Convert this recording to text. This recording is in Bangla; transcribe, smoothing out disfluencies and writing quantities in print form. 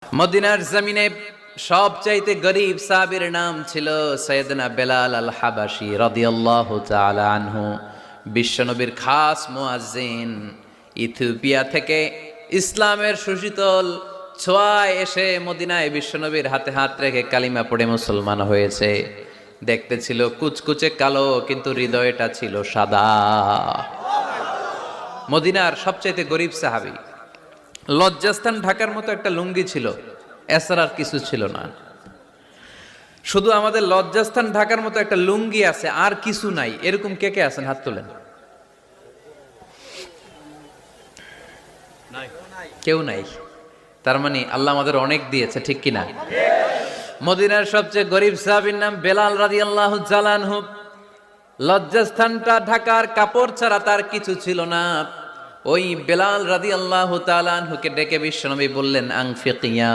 মদিনার জমিনে সবচাইতে গরিব সাহাবীর নাম ছিল সৈয়দনা বেলাল আল হাবাসী রাদিয়াল্লাহু তাআলা আনহু। বিশ্বনবীর খাস মুয়াজ্জিন, ইথিওপিয়া থেকে ইসলামের সুশীতল ছোঁয়ায় এসে মদিনায় বিশ্বনবীর হাতে হাত রেখে কালিমা পড়ে মুসলমান হয়েছে। দেখতে ছিল কুচকুচে কালো, কিন্তু হৃদয়টা ছিল সাদা। মদিনার সবচাইতে গরিব সাহাবী। লজ্জাস্থান ঢাকার মতো একটা লুঙ্গি ছিল, এছাড়া আর কিছু ছিল না। শুধু আমাদের লজ্জাস্থান ঢাকার মতো একটা লুঙ্গি আছে, আর কিছু নাই। এরকম কে কে আছেন? হাত তোলেন। কেউ নাই। তার মানে আল্লাহ আমাদের অনেক দিয়েছে, ঠিক কিনা? মদিনার সবচেয়ে গরিব সাহাবীর নাম বেলাল রাদিয়াল্লাহু তাআলা আনহু। লজ্জাস্থানটা ঢাকার কাপড় ছাড়া তার কিছু ছিল না। ওই বেলাল রাদিয়াল্লাহু তাআলা আনহুকে ডেকে বিশ্বনবী বললেন, আনফিক ইয়া